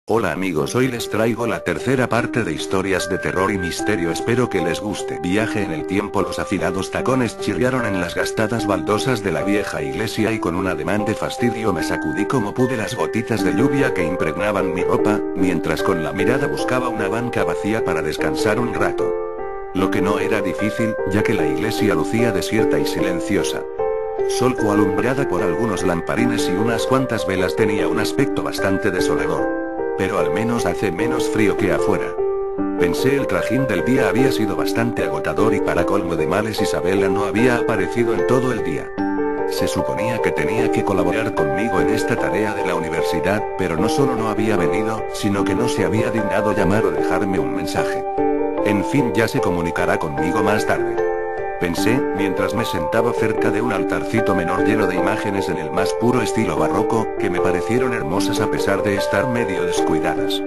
Hola amigos, hoy les traigo la tercera parte de historias de terror y misterio, espero que les guste. Viaje en el tiempo. Los afilados tacones chirriaron en las gastadas baldosas de la vieja iglesia y con un ademán de fastidio me sacudí como pude las gotitas de lluvia que impregnaban mi ropa, mientras con la mirada buscaba una banca vacía para descansar un rato. Lo que no era difícil, ya que la iglesia lucía desierta y silenciosa. Solo alumbrada por algunos lamparines y unas cuantas velas tenía un aspecto bastante desolador. Pero al menos hace menos frío que afuera. Pensé, el trajín del día había sido bastante agotador y para colmo de males Isabela no había aparecido en todo el día. Se suponía que tenía que colaborar conmigo en esta tarea de la universidad, pero no solo no había venido, sino que no se había dignado llamar o dejarme un mensaje. En fin, ya se comunicará conmigo más tarde. Pensé, mientras me sentaba cerca de un altarcito menor lleno de imágenes en el más puro estilo barroco, que me parecieron hermosas a pesar de estar medio descuidadas.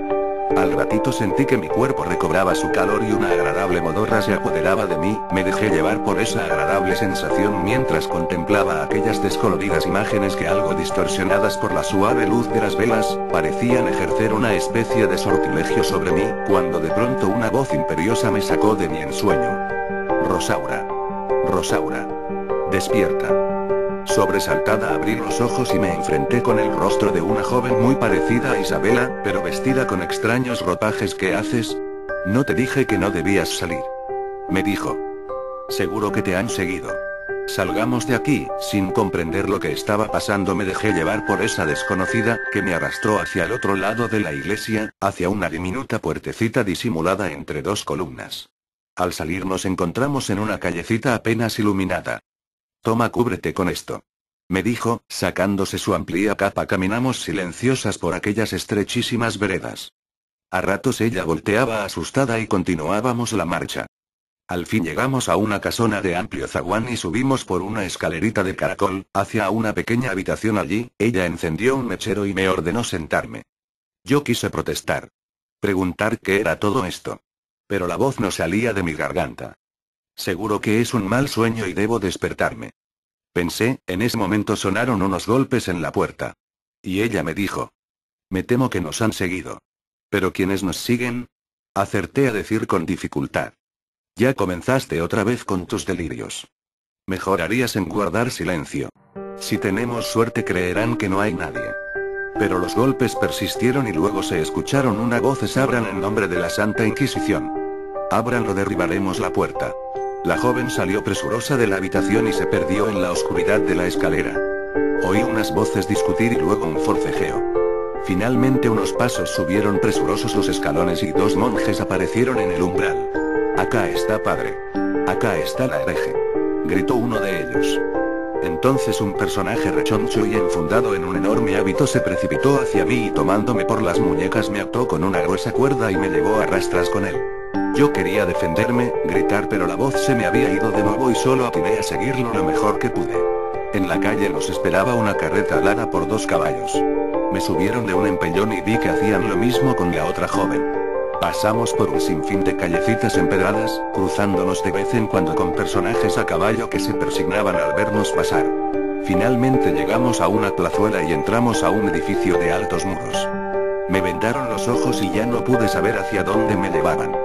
Al ratito sentí que mi cuerpo recobraba su calor y una agradable modorra se apoderaba de mí, me dejé llevar por esa agradable sensación mientras contemplaba aquellas descoloridas imágenes que, algo distorsionadas por la suave luz de las velas, parecían ejercer una especie de sortilegio sobre mí, cuando de pronto una voz imperiosa me sacó de mi ensueño. Rosaura. Rosaura. Despierta. Sobresaltada abrí los ojos y me enfrenté con el rostro de una joven muy parecida a Isabela, pero vestida con extraños ropajes. ¿Qué haces? No te dije que no debías salir. Me dijo. Seguro que te han seguido. Salgamos de aquí. Sin comprender lo que estaba pasando me dejé llevar por esa desconocida, que me arrastró hacia el otro lado de la iglesia, hacia una diminuta puertecita disimulada entre dos columnas. Al salir nos encontramos en una callecita apenas iluminada. Toma, cúbrete con esto. Me dijo, sacándose su amplia capa. Caminamos silenciosas por aquellas estrechísimas veredas. A ratos ella volteaba asustada y continuábamos la marcha. Al fin llegamos a una casona de amplio zaguán y subimos por una escalerita de caracol, hacia una pequeña habitación. Allí, ella encendió un mechero y me ordenó sentarme. Yo quise protestar. Preguntar qué era todo esto. Pero la voz no salía de mi garganta. Seguro que es un mal sueño y debo despertarme. Pensé, en ese momento sonaron unos golpes en la puerta. Y ella me dijo. Me temo que nos han seguido. ¿Pero quiénes nos siguen? Acerté a decir con dificultad. Ya comenzaste otra vez con tus delirios. Mejor harías en guardar silencio. Si tenemos suerte creerán que no hay nadie. Pero los golpes persistieron y luego se escucharon unas voces. Abran en nombre de la Santa Inquisición. Abran o derribaremos la puerta. La joven salió presurosa de la habitación y se perdió en la oscuridad de la escalera. Oí unas voces discutir y luego un forcejeo. Finalmente unos pasos subieron presurosos los escalones y dos monjes aparecieron en el umbral. Acá está, padre. Acá está la hereje. Gritó uno de ellos. Entonces un personaje rechoncho y enfundado en un enorme hábito se precipitó hacia mí y tomándome por las muñecas me ató con una gruesa cuerda y me llevó a rastras con él. Yo quería defenderme, gritar, pero la voz se me había ido de nuevo y solo atiné a seguirlo lo mejor que pude. En la calle nos esperaba una carreta alada por dos caballos. Me subieron de un empellón y vi que hacían lo mismo con la otra joven. Pasamos por un sinfín de callecitas empedradas, cruzándonos de vez en cuando con personajes a caballo que se persignaban al vernos pasar. Finalmente llegamos a una plazuela y entramos a un edificio de altos muros. Me vendaron los ojos y ya no pude saber hacia dónde me llevaban.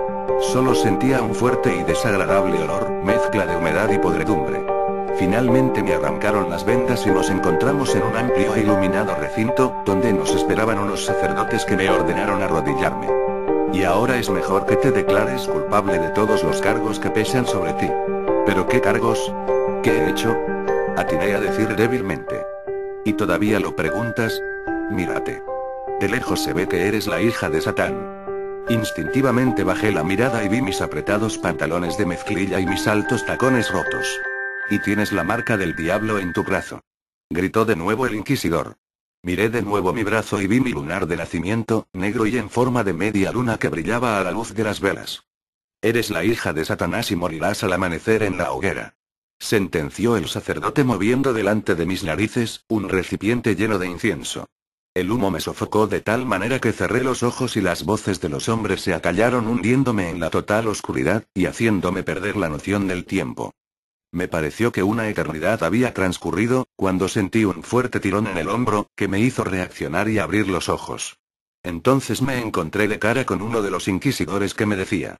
Solo sentía un fuerte y desagradable olor, mezcla de humedad y podredumbre. Finalmente me arrancaron las vendas y nos encontramos en un amplio e iluminado recinto, donde nos esperaban unos sacerdotes que me ordenaron arrodillarme. Y ahora es mejor que te declares culpable de todos los cargos que pesan sobre ti. ¿Pero qué cargos? ¿Qué he hecho? Atiné a decir débilmente. ¿Y todavía lo preguntas? Mírate. De lejos se ve que eres la hija de Satán. Instintivamente bajé la mirada y vi mis apretados pantalones de mezclilla y mis altos tacones rotos. Y tienes la marca del diablo en tu brazo. Gritó de nuevo el inquisidor. Miré de nuevo mi brazo y vi mi lunar de nacimiento, negro y en forma de media luna que brillaba a la luz de las velas. Eres la hija de Satanás y morirás al amanecer en la hoguera. Sentenció el sacerdote moviendo delante de mis narices un recipiente lleno de incienso. El humo me sofocó de tal manera que cerré los ojos y las voces de los hombres se acallaron hundiéndome en la total oscuridad, y haciéndome perder la noción del tiempo. Me pareció que una eternidad había transcurrido, cuando sentí un fuerte tirón en el hombro, que me hizo reaccionar y abrir los ojos. Entonces me encontré de cara con uno de los inquisidores que me decía: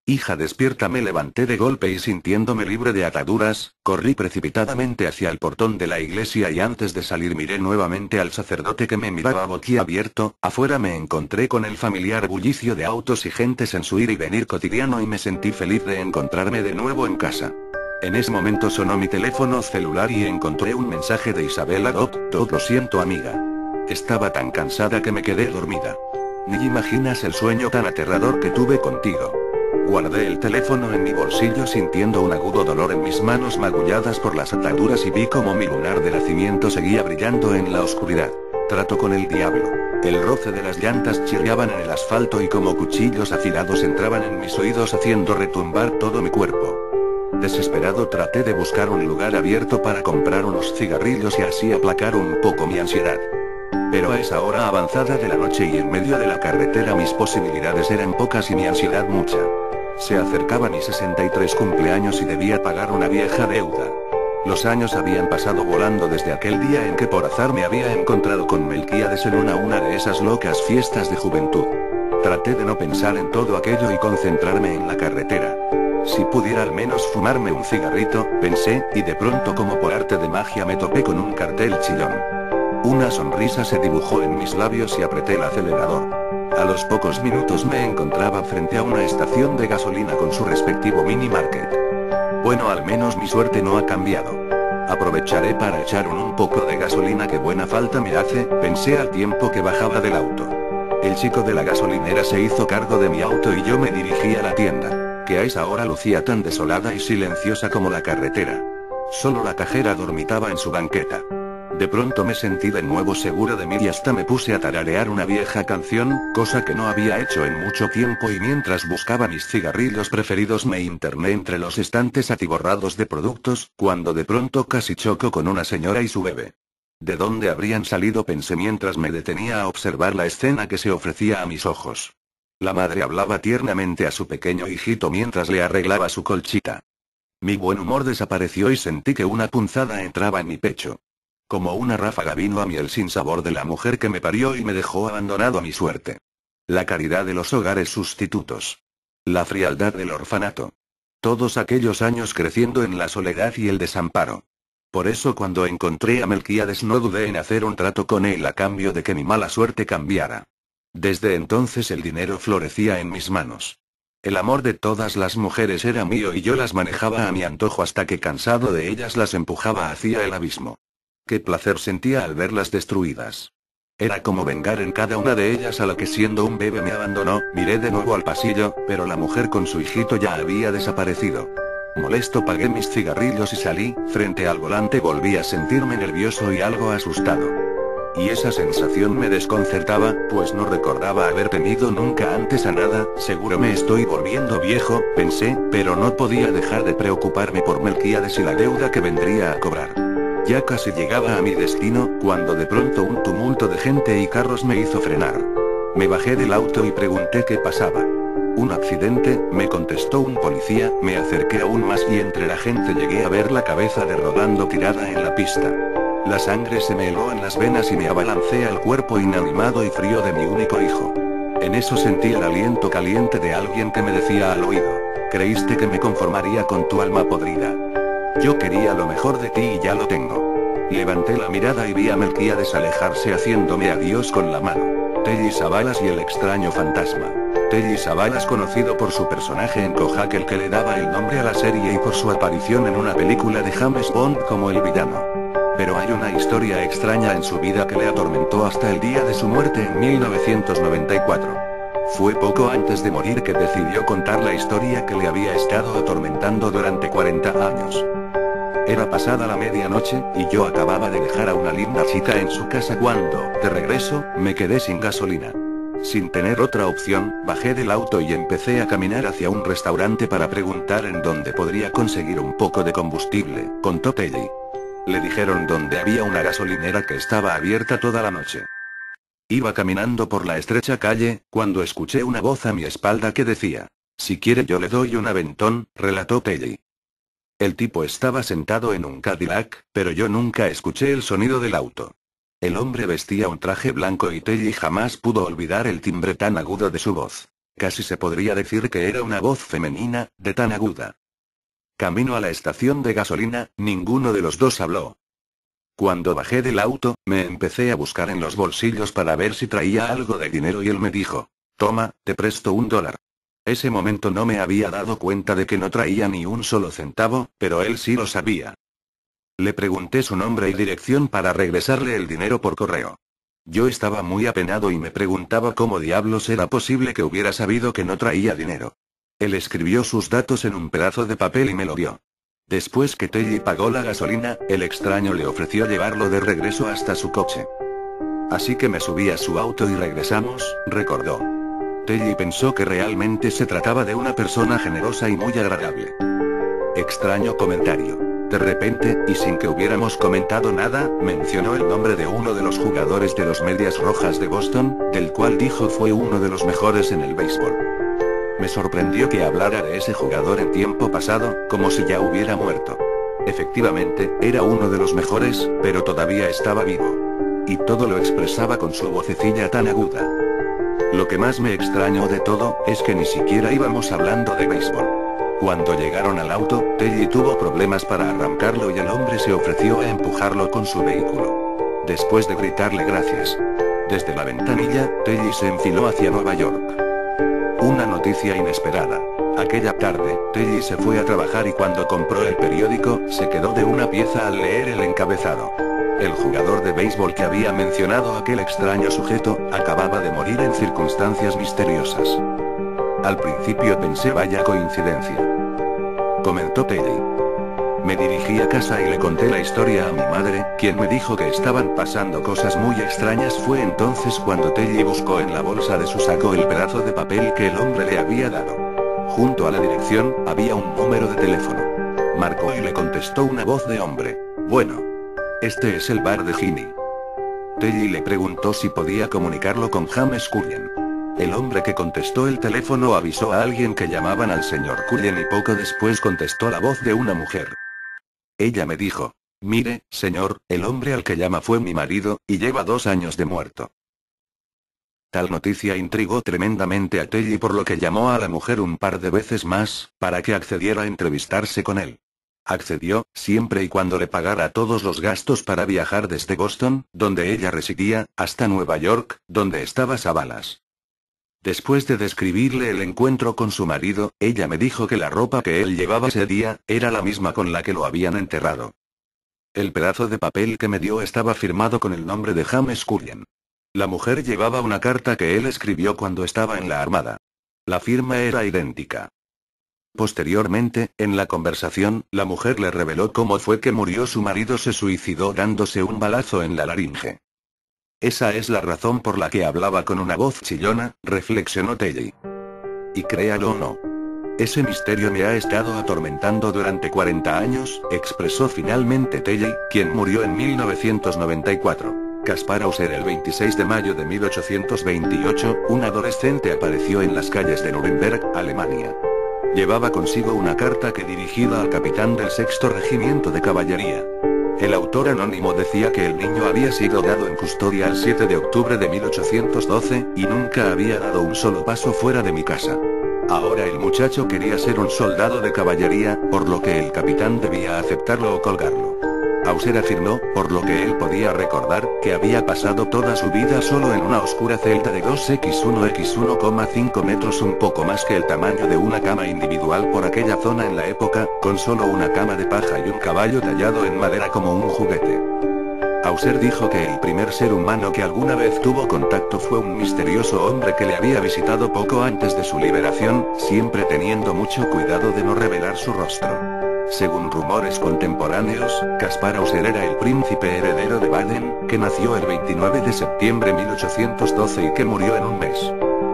hija, despierta. Me levanté de golpe y, sintiéndome libre de ataduras, corrí precipitadamente hacia el portón de la iglesia y antes de salir miré nuevamente al sacerdote que me miraba boquiabierto. Afuera me encontré con el familiar bullicio de autos y gentes en su ir y venir cotidiano y me sentí feliz de encontrarme de nuevo en casa. En ese momento sonó mi teléfono celular y encontré un mensaje de Isabela. Lo siento, amiga. Estaba tan cansada que me quedé dormida. Ni imaginas el sueño tan aterrador que tuve contigo. Guardé el teléfono en mi bolsillo sintiendo un agudo dolor en mis manos magulladas por las ataduras y vi como mi lunar de nacimiento seguía brillando en la oscuridad. Trato con el diablo. El roce de las llantas chirriaban en el asfalto y como cuchillos afilados entraban en mis oídos haciendo retumbar todo mi cuerpo. Desesperado traté de buscar un lugar abierto para comprar unos cigarrillos y así aplacar un poco mi ansiedad. Pero a esa hora avanzada de la noche y en medio de la carretera mis posibilidades eran pocas y mi ansiedad mucha. Se acercaba mi 63 cumpleaños y debía pagar una vieja deuda. Los años habían pasado volando desde aquel día en que por azar me había encontrado con Melquíades en una de esas locas fiestas de juventud. Traté de no pensar en todo aquello y concentrarme en la carretera. Si pudiera al menos fumarme un cigarrito, pensé, y de pronto como por arte de magia me topé con un cartel chillón. Una sonrisa se dibujó en mis labios y apreté el acelerador. A los pocos minutos me encontraba frente a una estación de gasolina con su respectivo mini market. Bueno, al menos mi suerte no ha cambiado. Aprovecharé para echar un poco de gasolina que buena falta me hace, pensé al tiempo que bajaba del auto. El chico de la gasolinera se hizo cargo de mi auto y yo me dirigí a la tienda, que a esa hora lucía tan desolada y silenciosa como la carretera. Solo la cajera dormitaba en su banqueta. De pronto me sentí de nuevo seguro de mí y hasta me puse a tararear una vieja canción, cosa que no había hecho en mucho tiempo, y mientras buscaba mis cigarrillos preferidos me interné entre los estantes atiborrados de productos, cuando de pronto casi choco con una señora y su bebé. ¿De dónde habrían salido?, pensé mientras me detenía a observar la escena que se ofrecía a mis ojos. La madre hablaba tiernamente a su pequeño hijito mientras le arreglaba su colchita. Mi buen humor desapareció y sentí que una punzada entraba en mi pecho. Como una ráfaga vino a mí el sinsabor de la mujer que me parió y me dejó abandonado a mi suerte. La caridad de los hogares sustitutos. La frialdad del orfanato. Todos aquellos años creciendo en la soledad y el desamparo. Por eso cuando encontré a Melquíades no dudé en hacer un trato con él a cambio de que mi mala suerte cambiara. Desde entonces el dinero florecía en mis manos. El amor de todas las mujeres era mío y yo las manejaba a mi antojo hasta que cansado de ellas las empujaba hacia el abismo. Qué placer sentía al verlas destruidas. Era como vengar en cada una de ellas a la que siendo un bebé me abandonó. Miré de nuevo al pasillo, pero la mujer con su hijito ya había desaparecido. Molesto pagué mis cigarrillos y salí. Frente al volante volví a sentirme nervioso y algo asustado. Y esa sensación me desconcertaba, pues no recordaba haber tenido nunca antes a nada. Seguro me estoy volviendo viejo, pensé, pero no podía dejar de preocuparme por Melquíades y la deuda que vendría a cobrar. Ya casi llegaba a mi destino, cuando de pronto un tumulto de gente y carros me hizo frenar. Me bajé del auto y pregunté qué pasaba. ¿Un accidente?, me contestó un policía. Me acerqué aún más y entre la gente llegué a ver la cabeza de Rolando tirada en la pista. La sangre se me heló en las venas y me abalancé al cuerpo inanimado y frío de mi único hijo. En eso sentí el aliento caliente de alguien que me decía al oído: creíste que me conformaría con tu alma podrida. Yo quería lo mejor de ti y ya lo tengo. Levanté la mirada y vi a Melquíades alejarse haciéndome adiós con la mano. Telly Savalas y el extraño fantasma. Telly Savalas, conocido por su personaje en Kojak, el que le daba el nombre a la serie, y por su aparición en una película de James Bond como el villano. Pero hay una historia extraña en su vida que le atormentó hasta el día de su muerte en 1994. Fue poco antes de morir que decidió contar la historia que le había estado atormentando durante 40 años. Era pasada la medianoche, y yo acababa de dejar a una linda chica en su casa cuando, de regreso, me quedé sin gasolina. Sin tener otra opción, bajé del auto y empecé a caminar hacia un restaurante para preguntar en dónde podría conseguir un poco de combustible, contó Telly. Le dijeron dónde había una gasolinera que estaba abierta toda la noche. Iba caminando por la estrecha calle, cuando escuché una voz a mi espalda que decía: si quiere yo le doy un aventón, relató Telly. El tipo estaba sentado en un Cadillac, pero yo nunca escuché el sonido del auto. El hombre vestía un traje blanco y Telly jamás pudo olvidar el timbre tan agudo de su voz. Casi se podría decir que era una voz femenina, de tan aguda. Camino a la estación de gasolina, ninguno de los dos habló. Cuando bajé del auto, me empecé a buscar en los bolsillos para ver si traía algo de dinero y él me dijo: «Toma, te presto $1». Ese momento no me había dado cuenta de que no traía ni un solo centavo, pero él sí lo sabía. Le pregunté su nombre y dirección para regresarle el dinero por correo. Yo estaba muy apenado y me preguntaba cómo diablos era posible que hubiera sabido que no traía dinero. Él escribió sus datos en un pedazo de papel y me lo dio. Después que Telly pagó la gasolina, el extraño le ofreció llevarlo de regreso hasta su coche. Así que me subí a su auto y regresamos, recordó. Telly pensó que realmente se trataba de una persona generosa y muy agradable. Extraño comentario. De repente, y sin que hubiéramos comentado nada, mencionó el nombre de uno de los jugadores de los Medias Rojas de Boston, del cual dijo fue uno de los mejores en el béisbol. Me sorprendió que hablara de ese jugador en tiempo pasado, como si ya hubiera muerto. Efectivamente, era uno de los mejores, pero todavía estaba vivo. Y todo lo expresaba con su vocecilla tan aguda. Lo que más me extrañó de todo, es que ni siquiera íbamos hablando de béisbol. Cuando llegaron al auto, Telly tuvo problemas para arrancarlo y el hombre se ofreció a empujarlo con su vehículo. Después de gritarle gracias desde la ventanilla, Telly se enfiló hacia Nueva York. Una noticia inesperada. Aquella tarde, Telly se fue a trabajar y cuando compró el periódico, se quedó de una pieza al leer el encabezado. El jugador de béisbol que había mencionado aquel extraño sujeto, acababa de morir en circunstancias misteriosas. Al principio pensé vaya coincidencia, comentó Telly. Me dirigí a casa y le conté la historia a mi madre, quien me dijo que estaban pasando cosas muy extrañas. Fue entonces cuando Telly buscó en la bolsa de su saco el pedazo de papel que el hombre le había dado. Junto a la dirección, había un número de teléfono. Marcó y le contestó una voz de hombre. Bueno. Este es el bar de Ginny. Telly le preguntó si podía comunicarlo con James Cullen. El hombre que contestó el teléfono avisó a alguien que llamaban al señor Cullen y poco después contestó la voz de una mujer. Ella me dijo: «Mire, señor, el hombre al que llama fue mi marido, y lleva 2 años de muerto». Tal noticia intrigó tremendamente a Telly, por lo que llamó a la mujer un par de veces más, para que accediera a entrevistarse con él. Accedió, siempre y cuando le pagara todos los gastos para viajar desde Boston, donde ella residía, hasta Nueva York, donde estaba Savalas. Después de describirle el encuentro con su marido, ella me dijo que la ropa que él llevaba ese día, era la misma con la que lo habían enterrado. El pedazo de papel que me dio estaba firmado con el nombre de James Cullen. La mujer llevaba una carta que él escribió cuando estaba en la Armada. La firma era idéntica. Posteriormente, en la conversación, la mujer le reveló cómo fue que murió su marido. Se suicidó dándose un balazo en la laringe. Esa es la razón por la que hablaba con una voz chillona, reflexionó Telly. Y créalo o no, ese misterio me ha estado atormentando durante 40 años, expresó finalmente Telly, quien murió en 1994. Kaspar Hauser. El 26 de mayo de 1828, un adolescente apareció en las calles de Nuremberg, Alemania. Llevaba consigo una carta que dirigida al capitán del 6º Regimiento de Caballería. El autor anónimo decía que el niño había sido dado en custodia el 7 de octubre de 1812, y nunca había dado un solo paso fuera de mi casa. Ahora el muchacho quería ser un soldado de caballería, por lo que el capitán debía aceptarlo o colgarlo. Hauser afirmó, por lo que él podía recordar, que había pasado toda su vida solo en una oscura celda de 2x1x1,5 metros, un poco más que el tamaño de una cama individual por aquella zona en la época, con solo una cama de paja y un caballo tallado en madera como un juguete. Hauser dijo que el primer ser humano que alguna vez tuvo contacto fue un misterioso hombre que le había visitado poco antes de su liberación, siempre teniendo mucho cuidado de no revelar su rostro. Según rumores contemporáneos, Kaspar Hauser era el príncipe heredero de Baden, que nació el 29 de septiembre de 1812 y que murió en un mes.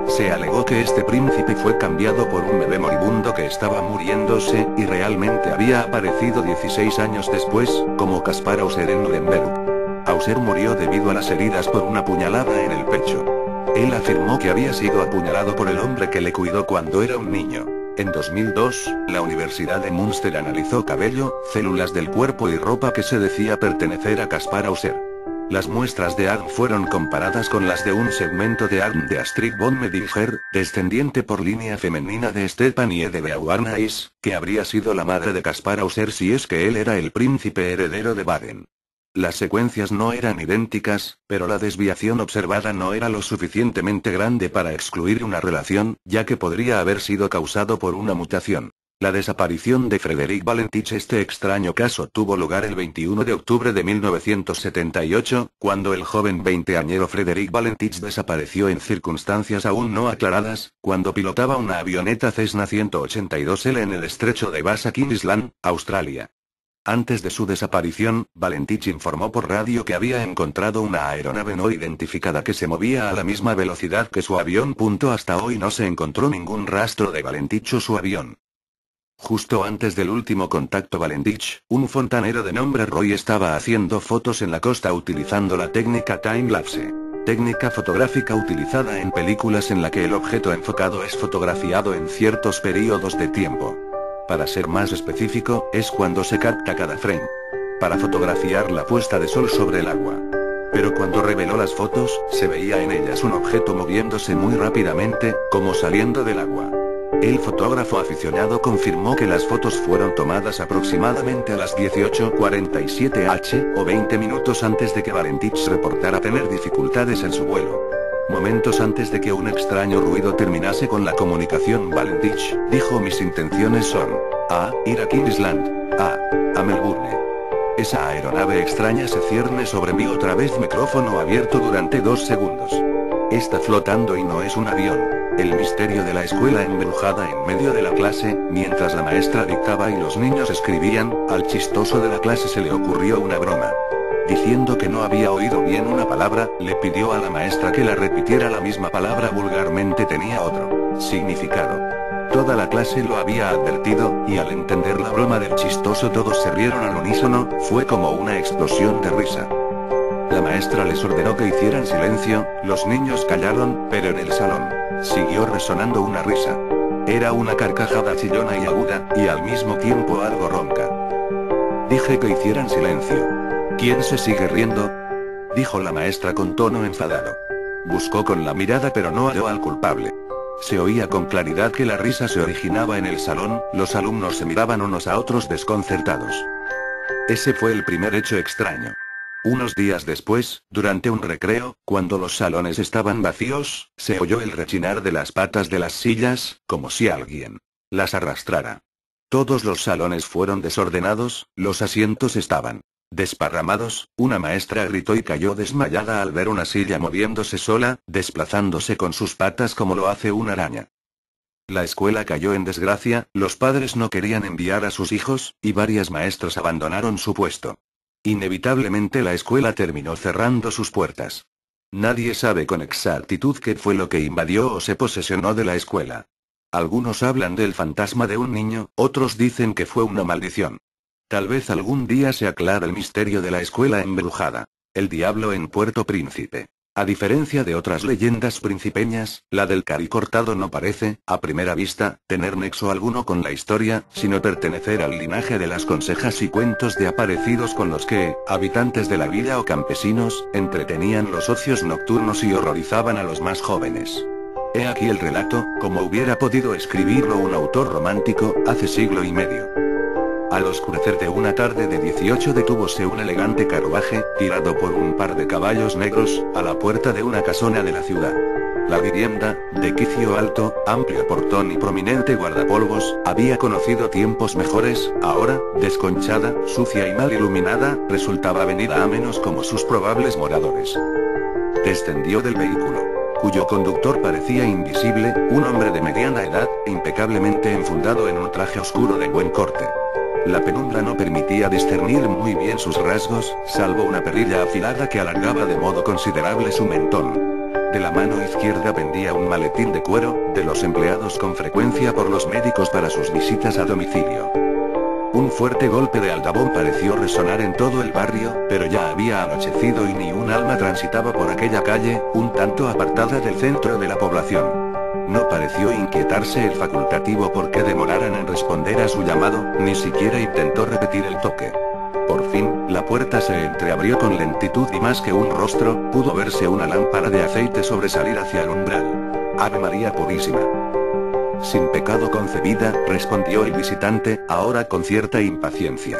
Se alegó que este príncipe fue cambiado por un bebé moribundo que estaba muriéndose, y realmente había aparecido 16 años después, como Kaspar Hauser en Nuremberg. Hauser murió debido a las heridas por una puñalada en el pecho. Él afirmó que había sido apuñalado por el hombre que le cuidó cuando era un niño. En 2002, la Universidad de Münster analizó cabello, células del cuerpo y ropa que se decía pertenecer a Kaspar Hauser. Las muestras de ADN fueron comparadas con las de un segmento de ADN de Astrid von Medinger, descendiente por línea femenina de Stephanie de Beauharnais, que habría sido la madre de Caspar Hauser si es que él era el príncipe heredero de Baden. Las secuencias no eran idénticas, pero la desviación observada no era lo suficientemente grande para excluir una relación, ya que podría haber sido causado por una mutación. La desaparición de Frederick Valentich. Este extraño caso tuvo lugar el 21 de octubre de 1978, cuando el joven veinteañero Frederick Valentich desapareció en circunstancias aún no aclaradas, cuando pilotaba una avioneta Cessna 182L en el estrecho de Bassa Island, Australia. Antes de su desaparición, Valentich informó por radio que había encontrado una aeronave no identificada que se movía a la misma velocidad que su avión. Hasta hoy no se encontró ningún rastro de Valentich o su avión. Justo antes del último contacto Valentich, un fontanero de nombre Roy estaba haciendo fotos en la costa utilizando la técnica time-lapse. Técnica fotográfica utilizada en películas en la que el objeto enfocado es fotografiado en ciertos periodos de tiempo. Para ser más específico, es cuando se capta cada frame. Para fotografiar la puesta de sol sobre el agua. Pero cuando reveló las fotos, se veía en ellas un objeto moviéndose muy rápidamente, como saliendo del agua. El fotógrafo aficionado confirmó que las fotos fueron tomadas aproximadamente a las 18:47 h, o 20 minutos antes de que Valentich reportara tener dificultades en su vuelo. Momentos antes de que un extraño ruido terminase con la comunicación, Valentich dijo: mis intenciones son ir a Queensland, a Melbourne. Esa aeronave extraña se cierne sobre mí otra vez. Micrófono abierto durante 2 segundos. Está flotando y no es un avión. El misterio de la escuela embrujada en medio de la clase, mientras la maestra dictaba y los niños escribían, al chistoso de la clase se le ocurrió una broma. Diciendo que no había oído bien una palabra, le pidió a la maestra que la repitiera. La misma palabra vulgarmente tenía otro significado. Toda la clase lo había advertido, y al entender la broma del chistoso todos se rieron al unísono. Fue como una explosión de risa. La maestra les ordenó que hicieran silencio, los niños callaron, pero en el salón siguió resonando una risa. Era una carcajada chillona y aguda, y al mismo tiempo algo ronca. Dije que hicieran silencio. ¿Quién se sigue riendo?, dijo la maestra con tono enfadado. Buscó con la mirada pero no halló al culpable. Se oía con claridad que la risa se originaba en el salón, los alumnos se miraban unos a otros desconcertados. Ese fue el primer hecho extraño. Unos días después, durante un recreo, cuando los salones estaban vacíos, se oyó el rechinar de las patas de las sillas, como si alguien las arrastrara. Todos los salones fueron desordenados, los asientos estaban desparramados, una maestra gritó y cayó desmayada al ver una silla moviéndose sola, desplazándose con sus patas como lo hace una araña. La escuela cayó en desgracia, los padres no querían enviar a sus hijos, y varias maestras abandonaron su puesto. Inevitablemente la escuela terminó cerrando sus puertas. Nadie sabe con exactitud qué fue lo que invadió o se posesionó de la escuela. Algunos hablan del fantasma de un niño, otros dicen que fue una maldición. Tal vez algún día se aclare el misterio de la escuela embrujada. El diablo en Puerto Príncipe. A diferencia de otras leyendas principeñas, la del Cari cortado no parece, a primera vista, tener nexo alguno con la historia, sino pertenecer al linaje de las consejas y cuentos de aparecidos con los que, habitantes de la villa o campesinos, entretenían los ocios nocturnos y horrorizaban a los más jóvenes. He aquí el relato, como hubiera podido escribirlo un autor romántico, hace siglo y medio. Al oscurecer de una tarde de 18 detúvose un elegante carruaje, tirado por un par de caballos negros, a la puerta de una casona de la ciudad. La vivienda, de quicio alto, amplio portón y prominente guardapolvos, había conocido tiempos mejores. Ahora, desconchada, sucia y mal iluminada, resultaba venida a menos como sus probables moradores. Descendió del vehículo, cuyo conductor parecía invisible, un hombre de mediana edad, impecablemente enfundado en un traje oscuro de buen corte. La penumbra no permitía discernir muy bien sus rasgos, salvo una perilla afilada que alargaba de modo considerable su mentón. De la mano izquierda pendía un maletín de cuero, de los empleados con frecuencia por los médicos para sus visitas a domicilio. Un fuerte golpe de aldabón pareció resonar en todo el barrio, pero ya había anochecido y ni un alma transitaba por aquella calle, un tanto apartada del centro de la población. No pareció inquietarse el facultativo porque demoraran en responder a su llamado, ni siquiera intentó repetir el toque. Por fin, la puerta se entreabrió con lentitud y más que un rostro, pudo verse una lámpara de aceite sobresalir hacia el umbral. Ave María Purísima. Sin pecado concebida, respondió el visitante, ahora con cierta impaciencia.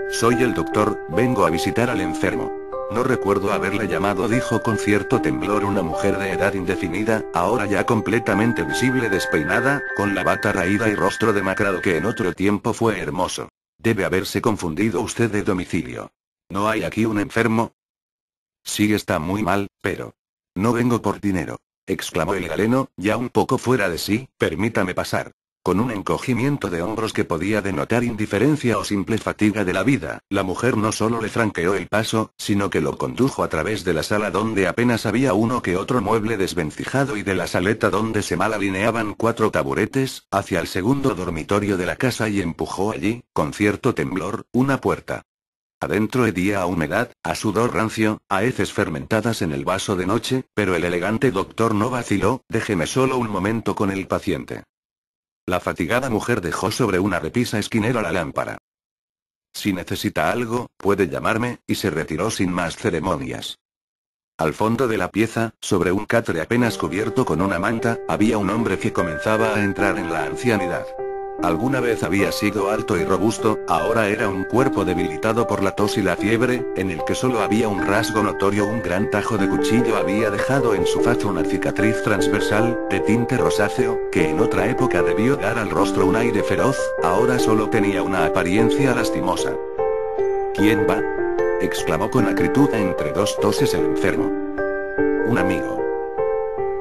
Soy el doctor, vengo a visitar al enfermo. No recuerdo haberle llamado, dijo con cierto temblor una mujer de edad indefinida, ahora ya completamente visible, despeinada, con la bata raída y rostro demacrado que en otro tiempo fue hermoso. Debe haberse confundido usted de domicilio. ¿No hay aquí un enfermo? Sí, está muy mal, pero... No vengo por dinero, exclamó el galeno, ya un poco fuera de sí. Permítame pasar. Con un encogimiento de hombros que podía denotar indiferencia o simple fatiga de la vida, la mujer no solo le franqueó el paso, sino que lo condujo a través de la sala donde apenas había uno que otro mueble desvencijado y de la saleta donde se mal alineaban 4 taburetes, hacia el segundo dormitorio de la casa y empujó allí, con cierto temblor, una puerta. Adentro hedía a humedad, a sudor rancio, a heces fermentadas en el vaso de noche, pero el elegante doctor no vaciló, déjeme solo un momento con el paciente. La fatigada mujer dejó sobre una repisa esquinera la lámpara. Si necesita algo, puede llamarme, y se retiró sin más ceremonias. Al fondo de la pieza, sobre un catre apenas cubierto con una manta, había un hombre que comenzaba a entrar en la ancianidad. Alguna vez había sido alto y robusto, ahora era un cuerpo debilitado por la tos y la fiebre, en el que solo había un rasgo notorio: un gran tajo de cuchillo había dejado en su faz una cicatriz transversal, de tinte rosáceo, que en otra época debió dar al rostro un aire feroz, ahora solo tenía una apariencia lastimosa. ¿Quién va?, exclamó con acritud entre 2 toses el enfermo. Un amigo.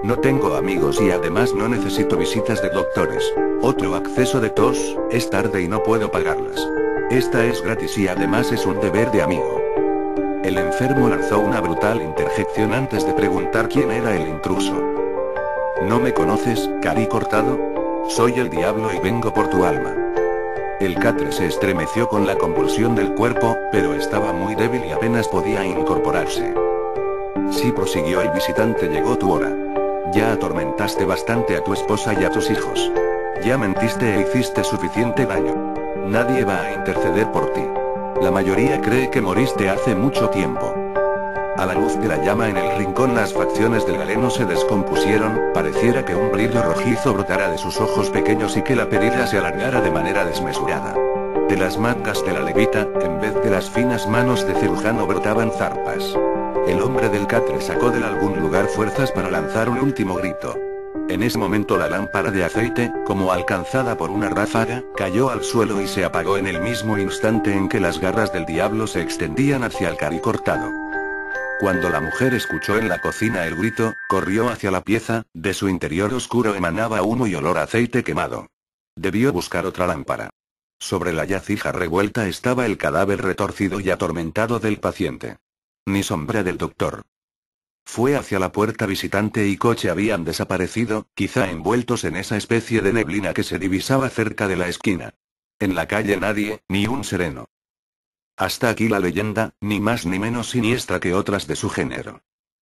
No tengo amigos y además no necesito visitas de doctores. Otro acceso de tos, es tarde y no puedo pagarlas. Esta es gratis y además es un deber de amigo. El enfermo lanzó una brutal interjección antes de preguntar quién era el intruso. ¿No me conoces, cari cortado? Soy el diablo y vengo por tu alma. El catre se estremeció con la convulsión del cuerpo, pero estaba muy débil y apenas podía incorporarse. Sí, prosiguió el visitante, llegó tu hora. Ya atormentaste bastante a tu esposa y a tus hijos. Ya mentiste e hiciste suficiente daño. Nadie va a interceder por ti. La mayoría cree que moriste hace mucho tiempo. A la luz de la llama en el rincón las facciones del galeno se descompusieron, pareciera que un brillo rojizo brotara de sus ojos pequeños y que la perilla se alargara de manera desmesurada. De las mangas de la levita, en vez de las finas manos de cirujano, brotaban zarpas. El hombre del catre sacó de algún lugar fuerzas para lanzar un último grito. En ese momento la lámpara de aceite, como alcanzada por una ráfaga, cayó al suelo y se apagó en el mismo instante en que las garras del diablo se extendían hacia el cari cortado. Cuando la mujer escuchó en la cocina el grito, corrió hacia la pieza, de su interior oscuro emanaba humo y olor a aceite quemado. Debió buscar otra lámpara. Sobre la yacija revuelta estaba el cadáver retorcido y atormentado del paciente. Ni sombra del doctor. Fue hacia la puerta. Visitante y coche habían desaparecido, quizá envueltos en esa especie de neblina que se divisaba cerca de la esquina. En la calle nadie, ni un sereno. Hasta aquí la leyenda, ni más ni menos siniestra que otras de su género.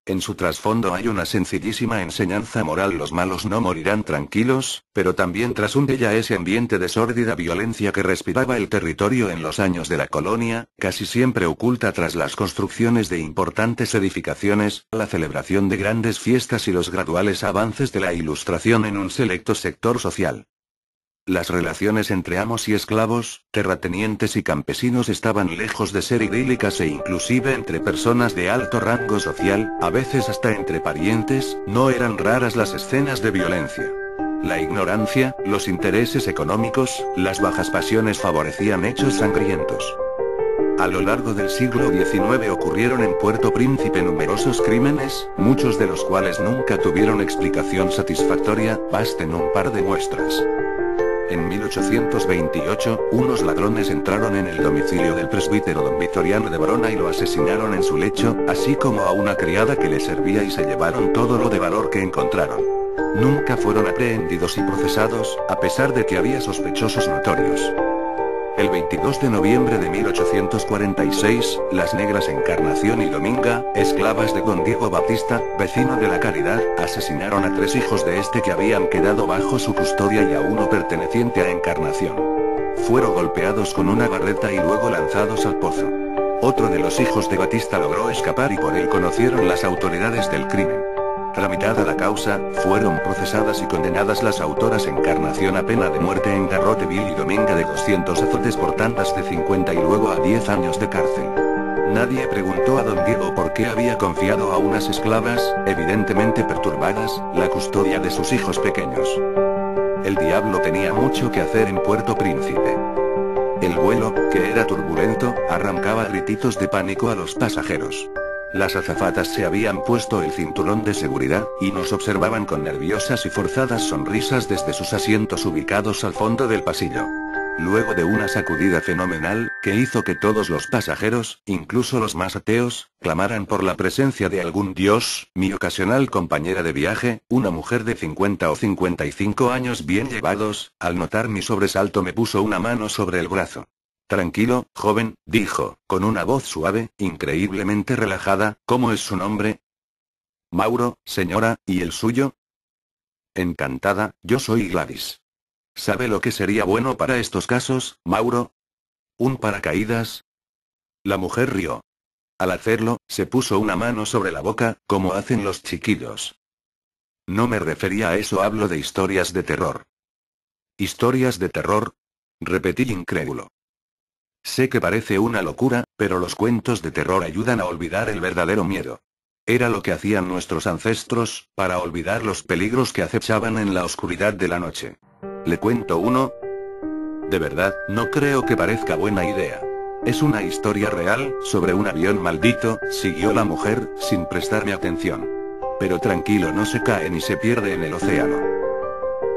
En su trasfondo hay una sencillísima enseñanza moral: los malos no morirán tranquilos, pero también trasfunde ya ese ambiente de sórdida violencia que respiraba el territorio en los años de la colonia, casi siempre oculta tras las construcciones de importantes edificaciones, la celebración de grandes fiestas y los graduales avances de la ilustración en un selecto sector social. Las relaciones entre amos y esclavos, terratenientes y campesinos estaban lejos de ser idílicas e inclusive entre personas de alto rango social, a veces hasta entre parientes, no eran raras las escenas de violencia. La ignorancia, los intereses económicos, las bajas pasiones favorecían hechos sangrientos. A lo largo del siglo XIX ocurrieron en Puerto Príncipe numerosos crímenes, muchos de los cuales nunca tuvieron explicación satisfactoria, basten un par de muestras. En 1828, unos ladrones entraron en el domicilio del presbítero don Victoriano de Barona y lo asesinaron en su lecho, así como a una criada que le servía, y se llevaron todo lo de valor que encontraron. Nunca fueron aprehendidos y procesados, a pesar de que había sospechosos notorios. El 22 de noviembre de 1846, las negras Encarnación y Dominga, esclavas de don Diego Batista, vecino de la Caridad, asesinaron a 3 hijos de este que habían quedado bajo su custodia y a uno perteneciente a Encarnación. Fueron golpeados con una barreta y luego lanzados al pozo. Otro de los hijos de Batista logró escapar y por él conocieron las autoridades del crimen. Tramitada la causa, fueron procesadas y condenadas las autoras Encarnación a pena de muerte en Garroteville y Dominga de 200 azotes por tandas de 50 y luego a 10 años de cárcel. Nadie preguntó a don Diego por qué había confiado a unas esclavas, evidentemente perturbadas, la custodia de sus hijos pequeños. El diablo tenía mucho que hacer en Puerto Príncipe. El vuelo, que era turbulento, arrancaba grititos de pánico a los pasajeros. Las azafatas se habían puesto el cinturón de seguridad, y nos observaban con nerviosas y forzadas sonrisas desde sus asientos ubicados al fondo del pasillo. Luego de una sacudida fenomenal, que hizo que todos los pasajeros, incluso los más ateos, clamaran por la presencia de algún dios, mi ocasional compañera de viaje, una mujer de 50 o 55 años bien llevados, al notar mi sobresalto me puso una mano sobre el brazo. Tranquilo, joven, dijo, con una voz suave, increíblemente relajada, ¿cómo es su nombre? Mauro, señora, ¿y el suyo? Encantada, yo soy Gladys. ¿Sabe lo que sería bueno para estos casos, Mauro? ¿Un paracaídas? La mujer rió. Al hacerlo, se puso una mano sobre la boca, como hacen los chiquillos. No me refería a eso, hablo de historias de terror. ¿Historias de terror? Repetí incrédulo. Sé que parece una locura, pero los cuentos de terror ayudan a olvidar el verdadero miedo. Era lo que hacían nuestros ancestros, para olvidar los peligros que acechaban en la oscuridad de la noche. ¿Le cuento uno? De verdad, no creo que parezca buena idea. Es una historia real, sobre un avión maldito, siguió la mujer, sin prestarme atención. Pero tranquilo, no se cae ni se pierde en el océano.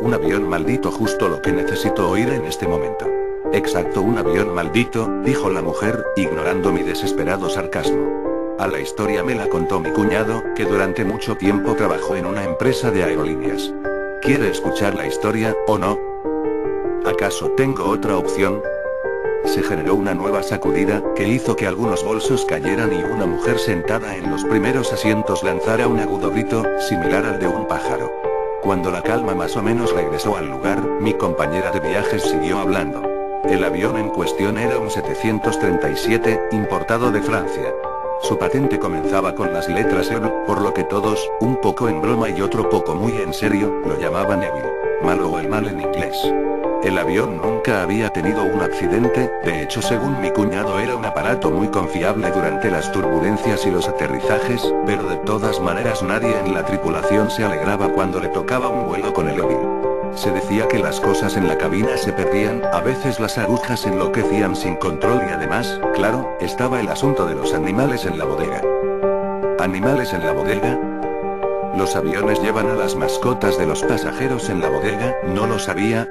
Un avión maldito, justo lo que necesito oír en este momento. Exacto, un avión maldito, dijo la mujer, ignorando mi desesperado sarcasmo. A la historia me la contó mi cuñado, que durante mucho tiempo trabajó en una empresa de aerolíneas. ¿Quiere escuchar la historia, o no? ¿Acaso tengo otra opción? Se generó una nueva sacudida, que hizo que algunos bolsos cayeran y una mujer sentada en los primeros asientos lanzara un agudo grito, similar al de un pájaro. Cuando la calma más o menos regresó al lugar, mi compañera de viajes siguió hablando. El avión en cuestión era un 737, importado de Francia. Su patente comenzaba con las letras EVIL, por lo que todos, un poco en broma y otro poco muy en serio, lo llamaban Evil. Malo o el mal en inglés. El avión nunca había tenido un accidente, de hecho según mi cuñado era un aparato muy confiable durante las turbulencias y los aterrizajes, pero de todas maneras nadie en la tripulación se alegraba cuando le tocaba un vuelo con el Evil. Se decía que las cosas en la cabina se perdían, a veces las agujas enloquecían sin control y además, claro, estaba el asunto de los animales en la bodega. ¿Animales en la bodega? ¿Los aviones llevan a las mascotas de los pasajeros en la bodega? No lo sabía.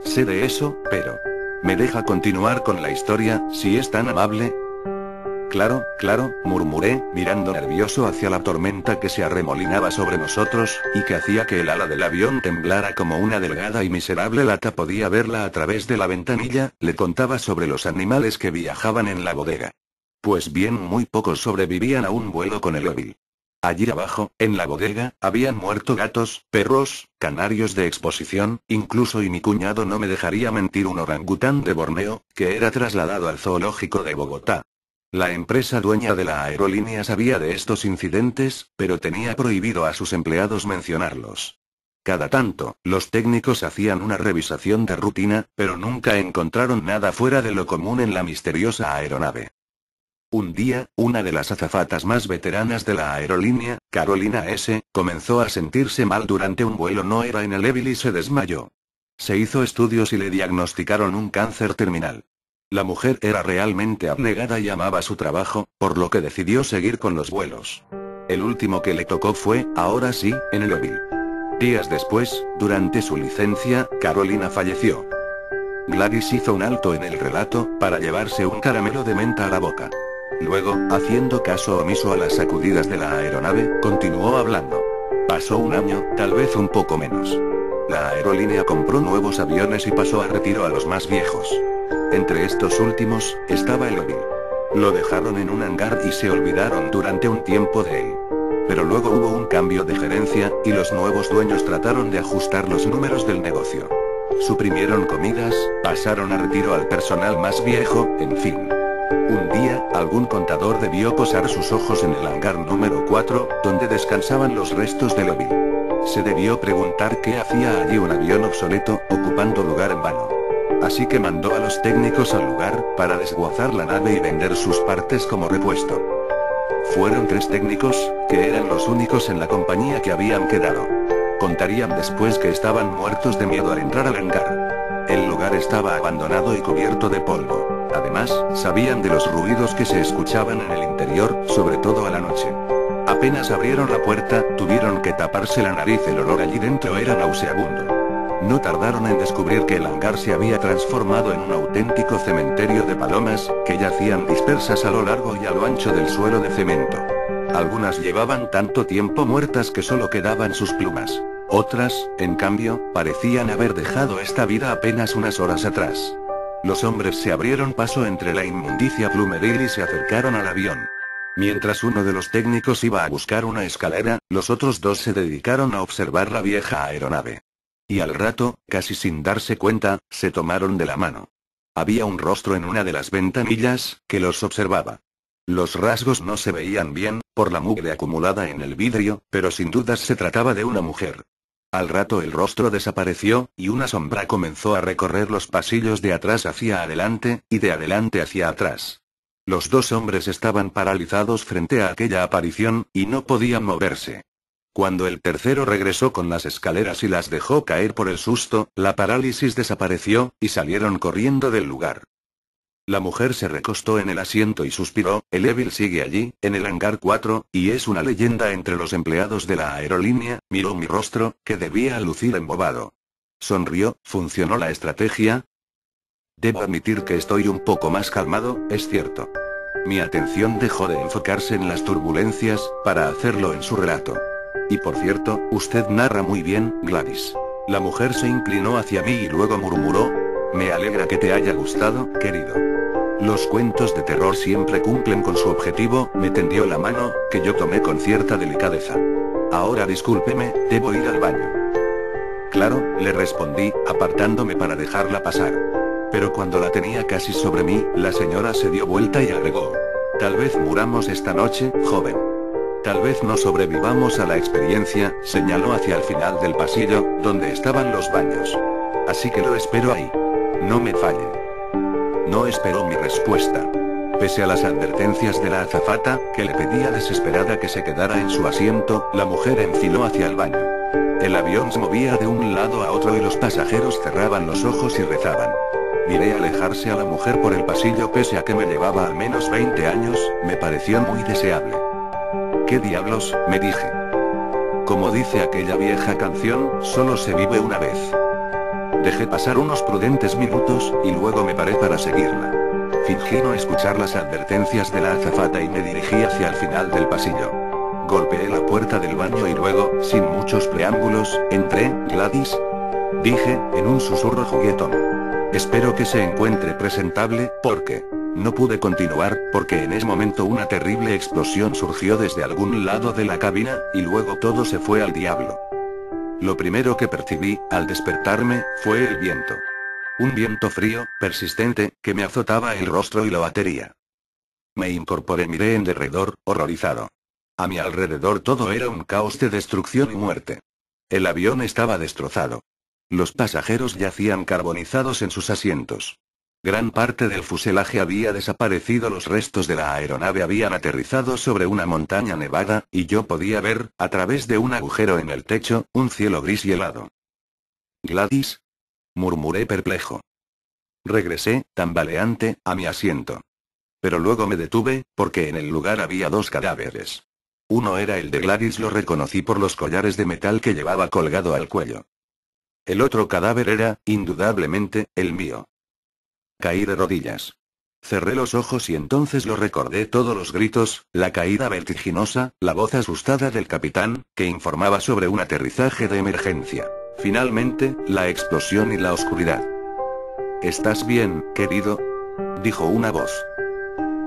Sé de eso, pero... ¿me deja continuar con la historia, si es tan amable? Claro, claro, murmuré, mirando nervioso hacia la tormenta que se arremolinaba sobre nosotros, y que hacía que el ala del avión temblara como una delgada y miserable lata. Podía verla a través de la ventanilla. Le contaba sobre los animales que viajaban en la bodega. Pues bien, muy pocos sobrevivían a un vuelo con el Evil. Allí abajo, en la bodega, habían muerto gatos, perros, canarios de exposición, incluso, y mi cuñado no me dejaría mentir, un orangután de Borneo, que era trasladado al zoológico de Bogotá. La empresa dueña de la aerolínea sabía de estos incidentes, pero tenía prohibido a sus empleados mencionarlos. Cada tanto, los técnicos hacían una revisación de rutina, pero nunca encontraron nada fuera de lo común en la misteriosa aeronave. Un día, una de las azafatas más veteranas de la aerolínea, Carolina S., comenzó a sentirse mal durante un vuelo. No era en el Evil y se desmayó. Se hizo estudios y le diagnosticaron un cáncer terminal. La mujer era realmente abnegada y amaba su trabajo, por lo que decidió seguir con los vuelos. El último que le tocó fue, ahora sí, en el Evil. Días después, durante su licencia, Carolina falleció. Gladys hizo un alto en el relato, para llevarse un caramelo de menta a la boca. Luego, haciendo caso omiso a las sacudidas de la aeronave, continuó hablando. Pasó un año, tal vez un poco menos. La aerolínea compró nuevos aviones y pasó a retiro a los más viejos. Entre estos últimos, estaba el Evil. Lo dejaron en un hangar y se olvidaron durante un tiempo de él. Pero luego hubo un cambio de gerencia, y los nuevos dueños trataron de ajustar los números del negocio. Suprimieron comidas, pasaron a retiro al personal más viejo, en fin. Un día, algún contador debió posar sus ojos en el hangar número 4, donde descansaban los restos del Evil. Se debió preguntar qué hacía allí un avión obsoleto, ocupando lugar en vano. Así que mandó a los técnicos al lugar, para desguazar la nave y vender sus partes como repuesto. Fueron 3 técnicos, que eran los únicos en la compañía que habían quedado. Contarían después que estaban muertos de miedo al entrar al hangar. El lugar estaba abandonado y cubierto de polvo. Además, sabían de los ruidos que se escuchaban en el interior, sobre todo a la noche. Apenas abrieron la puerta, tuvieron que taparse la nariz, el olor allí dentro era nauseabundo. No tardaron en descubrir que el hangar se había transformado en un auténtico cementerio de palomas, que yacían dispersas a lo largo y a lo ancho del suelo de cemento. Algunas llevaban tanto tiempo muertas que solo quedaban sus plumas. Otras, en cambio, parecían haber dejado esta vida apenas unas horas atrás. Los hombres se abrieron paso entre la inmundicia plumeril y se acercaron al avión. Mientras uno de los técnicos iba a buscar una escalera, los otros 2 se dedicaron a observar la vieja aeronave. Y al rato, casi sin darse cuenta, se tomaron de la mano. Había un rostro en una de las ventanillas, que los observaba. Los rasgos no se veían bien, por la mugre acumulada en el vidrio, pero sin dudas se trataba de una mujer. Al rato el rostro desapareció, y una sombra comenzó a recorrer los pasillos de atrás hacia adelante, y de adelante hacia atrás. Los 2 hombres estaban paralizados frente a aquella aparición, y no podían moverse. Cuando el tercero regresó con las escaleras y las dejó caer por el susto, la parálisis desapareció, y salieron corriendo del lugar. La mujer se recostó en el asiento y suspiró. El Evil sigue allí, en el hangar 4, y es una leyenda entre los empleados de la aerolínea. Miró mi rostro, que debía lucir embobado. Sonrió. ¿Funcionó la estrategia? Debo admitir que estoy un poco más calmado, es cierto. Mi atención dejó de enfocarse en las turbulencias, para hacerlo en su relato. Y por cierto, usted narra muy bien, Gladys. La mujer se inclinó hacia mí y luego murmuró: me alegra que te haya gustado, querido. Los cuentos de terror siempre cumplen con su objetivo. Me tendió la mano, que yo tomé con cierta delicadeza. Ahora discúlpeme, debo ir al baño. Claro, le respondí, apartándome para dejarla pasar. Pero cuando la tenía casi sobre mí, la señora se dio vuelta y agregó: tal vez muramos esta noche, joven. Tal vez no sobrevivamos a la experiencia. Señaló hacia el final del pasillo, donde estaban los baños. Así que lo espero ahí. No me falle. No esperó mi respuesta. Pese a las advertencias de la azafata, que le pedía desesperada que se quedara en su asiento, la mujer enfiló hacia el baño. El avión se movía de un lado a otro y los pasajeros cerraban los ojos y rezaban. Miré alejarse a la mujer por el pasillo. Pese a que me llevaba al menos 20 años, me pareció muy deseable. ¿Qué diablos?, me dije. Como dice aquella vieja canción, solo se vive una vez. Dejé pasar unos prudentes minutos, y luego me paré para seguirla. Fingí no escuchar las advertencias de la azafata y me dirigí hacia el final del pasillo. Golpeé la puerta del baño y luego, sin muchos preámbulos, entré. Gladys, dije, en un susurro juguetón. Espero que se encuentre presentable, porque... No pude continuar, porque en ese momento una terrible explosión surgió desde algún lado de la cabina, y luego todo se fue al diablo. Lo primero que percibí, al despertarme, fue el viento. Un viento frío, persistente, que me azotaba el rostro y la batería. Me incorporé, miré en derredor, horrorizado. A mi alrededor todo era un caos de destrucción y muerte. El avión estaba destrozado. Los pasajeros yacían carbonizados en sus asientos. Gran parte del fuselaje había desaparecido, los restos de la aeronave habían aterrizado sobre una montaña nevada, y yo podía ver, a través de un agujero en el techo, un cielo gris y helado. Gladys, murmuré perplejo. Regresé, tambaleante, a mi asiento. Pero luego me detuve, porque en el lugar había 2 cadáveres. Uno era el de Gladys, lo reconocí por los collares de metal que llevaba colgado al cuello. El otro cadáver era, indudablemente, el mío. Caí de rodillas. Cerré los ojos y entonces lo recordé todo: los gritos, la caída vertiginosa, la voz asustada del capitán, que informaba sobre un aterrizaje de emergencia. Finalmente, la explosión y la oscuridad. ¿Estás bien, querido?, dijo una voz.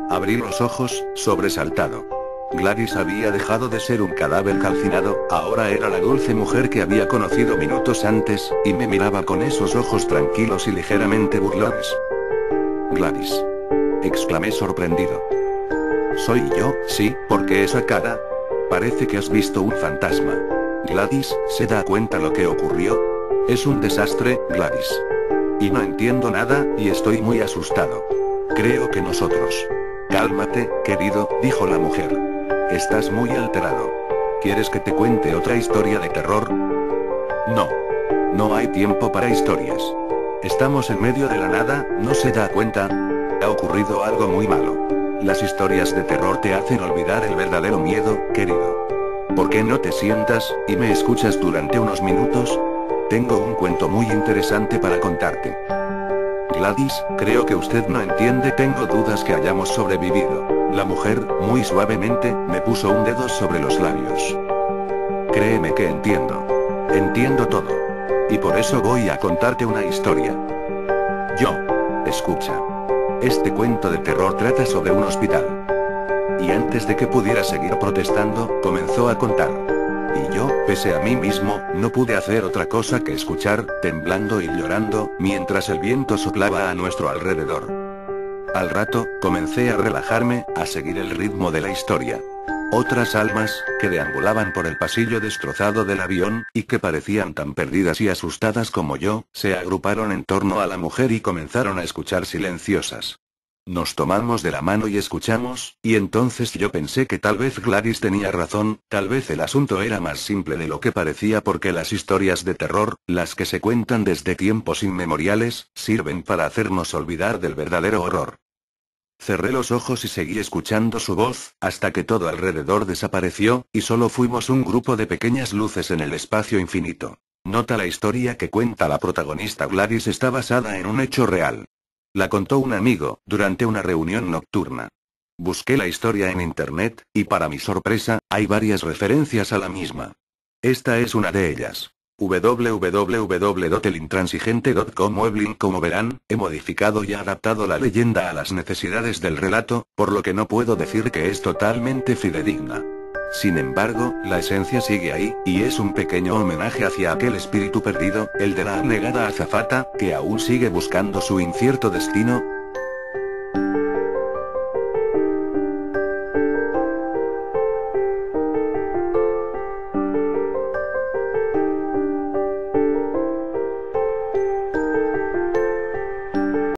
Abrí los ojos, sobresaltado. Gladys había dejado de ser un cadáver calcinado, ahora era la dulce mujer que había conocido minutos antes, y me miraba con esos ojos tranquilos y ligeramente burlones. Gladys. exclamé sorprendido. Soy yo, sí, porque esa cara. Parece que has visto un fantasma. Gladys, ¿se da cuenta lo que ocurrió? Es un desastre, Gladys. Y no entiendo nada, y estoy muy asustado. Creo que nosotros. Cálmate, querido, dijo la mujer. Estás muy alterado. ¿Quieres que te cuente otra historia de terror? No. No hay tiempo para historias. Estamos en medio de la nada, ¿no se da cuenta? Ha ocurrido algo muy malo. Las historias de terror te hacen olvidar el verdadero miedo, querido. ¿Por qué no te sientas, y me escuchas durante unos minutos? Tengo un cuento muy interesante para contarte. Gladys, creo que usted no entiende, tengo dudas que hayamos sobrevivido. La mujer, muy suavemente, me puso un dedo sobre los labios. Créeme que entiendo. Entiendo todo. Y por eso voy a contarte una historia. Escucha. Este cuento de terror trata sobre un hospital. Y antes de que pudiera seguir protestando, comenzó a contar. Y yo, pese a mí mismo, no pude hacer otra cosa que escuchar, temblando y llorando, mientras el viento soplaba a nuestro alrededor. Al rato, comencé a relajarme, a seguir el ritmo de la historia. Otras almas, que deambulaban por el pasillo destrozado del avión, y que parecían tan perdidas y asustadas como yo, se agruparon en torno a la mujer y comenzaron a escuchar silenciosas. Nos tomamos de la mano y escuchamos, y entonces yo pensé que tal vez Gladys tenía razón, tal vez el asunto era más simple de lo que parecía porque las historias de terror, las que se cuentan desde tiempos inmemoriales, sirven para hacernos olvidar del verdadero horror. Cerré los ojos y seguí escuchando su voz, hasta que todo alrededor desapareció, y solo fuimos un grupo de pequeñas luces en el espacio infinito. Nota: la historia que cuenta la protagonista Gladys está basada en un hecho real. La contó un amigo, durante una reunión nocturna. Busqué la historia en internet, y para mi sorpresa, hay varias referencias a la misma. Esta es una de ellas. www.elintransigente.com web. Como verán, he modificado y adaptado la leyenda a las necesidades del relato, por lo que no puedo decir que es totalmente fidedigna. Sin embargo, la esencia sigue ahí, y es un pequeño homenaje hacia aquel espíritu perdido, el de la abnegada azafata, que aún sigue buscando su incierto destino,